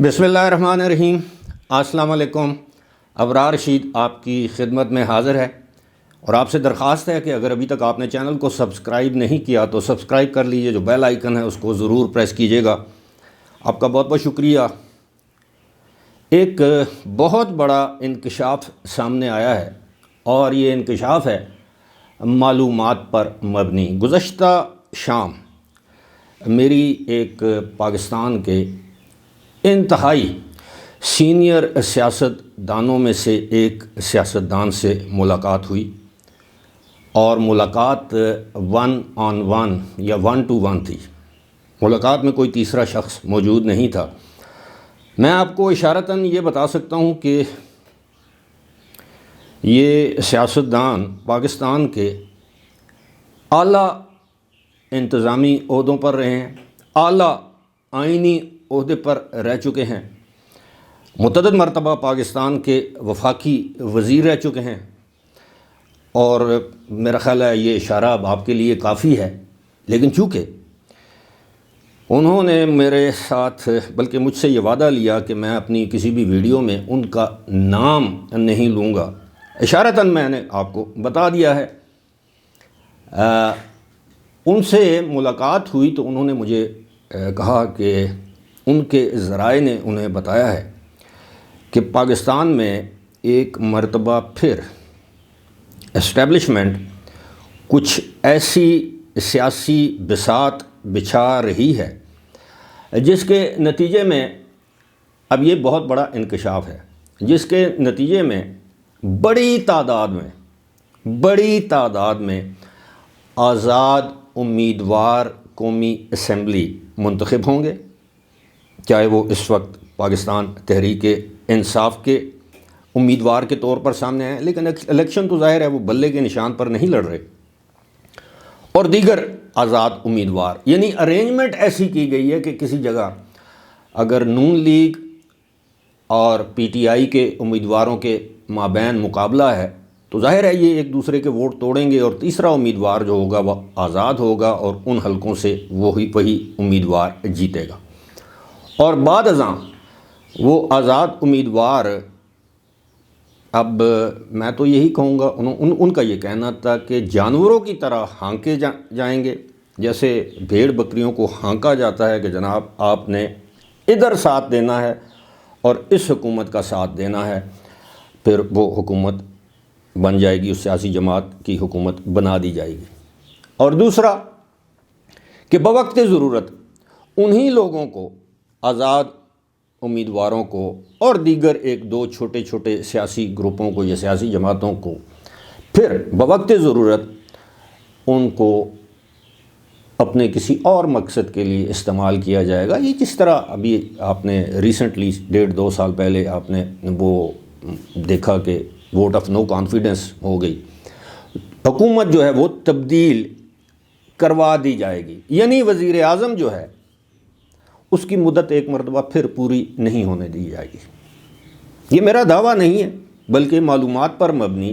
बिस्मिल्लाहिर्रहमानिर्रहीम। अस्सलाम वालेकुम। अबरार रशीद आपकी खिदमत में हाज़िर है और आपसे दरख्वास्त है कि अगर अभी तक आपने चैनल को सब्सक्राइब नहीं किया तो सब्सक्राइब कर लीजिए, जो बेल आइकन है उसको ज़रूर प्रेस कीजिएगा। आपका बहुत बहुत शुक्रिया। एक बहुत बड़ा इंकशाफ सामने आया है और ये इंकशाफ है मालूमात पर मबनी। गुज़श्ता शाम मेरी एक पाकिस्तान के इंतहाई सीनियर सियासतदानों में से एक सियासतदान से मुलाकात हुई और मुलाकात 1-on-1 या 1-to-1 थी। मुलाकात में कोई तीसरा शख्स मौजूद नहीं था। मैं आपको इशारतन ये बता सकता हूँ कि ये सियासतदान पाकिस्तान के आला इंतज़ामी ओहदों पर रहे हैं, आला आइनी ओहदे पर रह चुके हैं, मुतअद्दिद मरतबा पाकिस्तान के वफाकी वज़ीर रह चुके हैं और मेरा ख़्याल है ये इशारा अब आपके लिए काफ़ी है। लेकिन चूँकि उन्होंने मेरे साथ बल्कि मुझसे ये वादा लिया कि मैं अपनी किसी भी वीडियो में उनका नाम नहीं लूँगा, इशारतन मैंने आपको बता दिया है। उनसे मुलाकात हुई तो उन्होंने मुझे कहा कि उनके ज़राए ने उन्हें बताया है कि पाकिस्तान में एक मरतबा फिर एस्टेब्लिशमेंट कुछ ऐसी सियासी बिसात बिछा रही है जिसके नतीजे में, अब ये बहुत बड़ा इंकशाफ है, जिसके नतीजे में बड़ी तादाद में आज़ाद उम्मीदवार कौमी असम्बली मुंतखब होंगे। चाहे वो इस वक्त पाकिस्तान तहरीक इंसाफ के उम्मीदवार के तौर पर सामने आए, लेकिन इलेक्शन तो ज़ाहिर है वो बल्ले के निशान पर नहीं लड़ रहे, और दीगर आज़ाद उम्मीदवार, यानी अरेंजमेंट ऐसी की गई है कि किसी जगह अगर नून लीग और PTI के उम्मीदवारों के माबैन मुकाबला है तो ज़ाहिर है ये एक दूसरे के वोट तोड़ेंगे और तीसरा उम्मीदवार जो होगा वह आज़ाद होगा और उन हलकों से वही उम्मीदवार जीतेगा। और बाद अज़ां वो आज़ाद उम्मीदवार, अब मैं तो यही कहूँगा, उनका ये कहना था कि जानवरों की तरह हाँके जाएंगे, जैसे भेड़ बकरियों को हाँका जाता है कि जनाब आपने इधर साथ देना है और इस हुकूमत का साथ देना है, फिर वो हुकूमत बन जाएगी, उस सियासी जमात की हुकूमत बना दी जाएगी। और दूसरा कि बवक्त ज़रूरत उन्हीं लोगों को, आज़ाद उम्मीदवारों को और दीगर एक दो छोटे छोटे सियासी ग्रुपों को या सियासी जमातों को फिर बवक्त ज़रूरत उनको अपने किसी और मकसद के लिए इस्तेमाल किया जाएगा। ये जिस तरह अभी आपने रिसेंटली 1.5-2 साल पहले आपने वो देखा कि वोट ऑफ नो कॉन्फिडेंस हो गई, हुकूमत जो है वो तब्दील करवा दी जाएगी, यानी वज़ीर आज़म जो है उसकी मुद्दत एक मरतबा फिर पूरी नहीं होने दी जाएगी। ये मेरा दावा नहीं है बल्कि मालूमात पर मबनी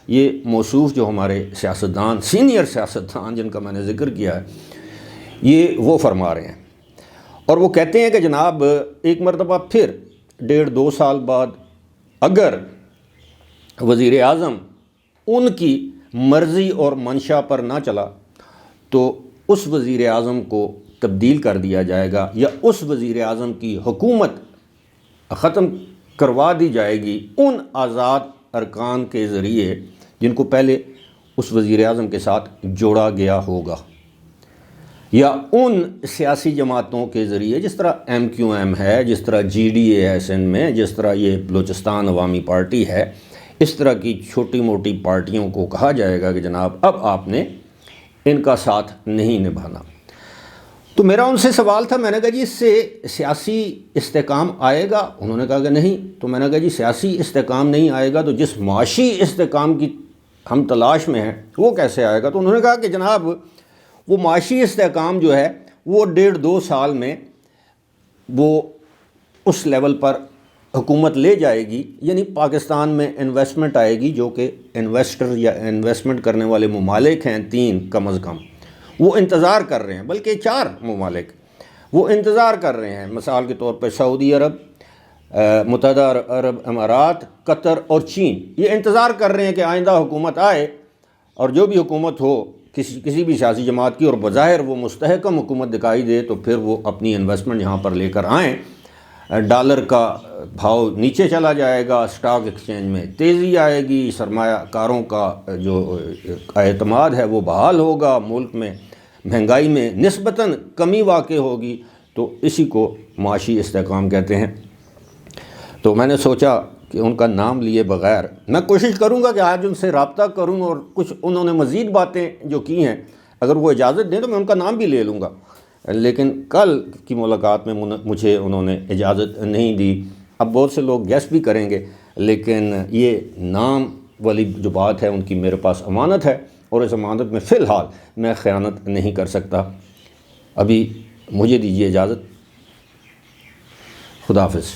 ये मौसूफ जो हमारे सियासतदान, सीनियर सियासतदान जिनका मैंने ज़िक्र किया है, ये वो फरमा रहे हैं। और वो कहते हैं कि जनाब एक मरतबा फिर 1.5-2 साल बाद अगर वज़ीर आज़म उनकी मर्ज़ी और मंशा पर ना चला तो उस वज़ीर आज़म को तब्दील कर दिया जाएगा या उस वज़ीर आज़म की हुकूमत ख़त्म करवा दी जाएगी उन आज़ाद अरकान के ज़रिए जिनको पहले उस वज़ीर आज़म के साथ जोड़ा गया होगा, या उन सियासी जमातों के ज़रिए जिस तरह MQM है, जिस तरह GDA है सिंध में, जिस तरह ये बलूचिस्तान अवामी पार्टी है, इस तरह की छोटी मोटी पार्टियों को कहा जाएगा कि जनाब अब आपने इनका साथ नहीं निभाना। तो मेरा उनसे सवाल था, मैंने कहा जी इससे सियासी इस्तेकाम आएगा? उन्होंने कहा कि नहीं। तो मैंने कहा जी सियासी इस्तेकाम नहीं आएगा तो जिस माशी इस्तेकाम की हम तलाश में हैं वो कैसे आएगा? तो उन्होंने कहा कि जनाब वो माशी इस्तेकाम जो है वो 1.5-2 साल में वो उस लेवल पर حکومت لے جائے گی، یعنی پاکستان میں انویسٹمنٹ آئے گی، جو کہ انویسٹر یا انویسٹمنٹ کرنے والے ممالک ہیں 3 کم از کم، وہ انتظار کر رہے ہیں، بلکہ 4 ممالک وہ انتظار کر رہے ہیں۔ مثال کے طور پہ سعودی عرب، متحدہ عرب امارات، قطر اور چین، یہ انتظار کر رہے ہیں کہ آئندہ حکومت آئے، اور جو بھی حکومت ہو کسی بھی سیاسی جماعت کی، اور بظاہر وہ مستحکم حکومت دکھائی دے، تو پھر وہ اپنی انویسٹمنٹ یہاں پر لے کر آئیں۔ ڈالر کا بھاؤ نیچے چلا جائے گا، اسٹاک ایکسچینج میں تیزی آئے گی، سرمایہ کاروں کا جو اعتماد ہے وہ بحال ہوگا، ملک میں مہنگائی میں نسبتاً کمی واقع ہوگی، تو اسی کو معاشی استحکام کہتے ہیں۔ تو میں نے سوچا کہ ان کا نام لیے بغیر میں کوشش کروں گا کہ آج ان سے رابطہ کروں، اور کچھ انہوں نے مزید باتیں جو کی ہیں اگر وہ اجازت دیں تو میں ان کا نام بھی لے لوں گا، لیکن کل کی ملاقات میں مجھے انہوں نے اجازت نہیں دی۔ اب بہت سے لوگ گیس بھی کریں گے، لیکن یہ نام والی جو بات ہے ان کی میرے پاس امانت ہے، اور اس امانت میں فی الحال میں خیانت نہیں کر سکتا۔ ابھی مجھے دیجیے اجازت، خدا حافظ۔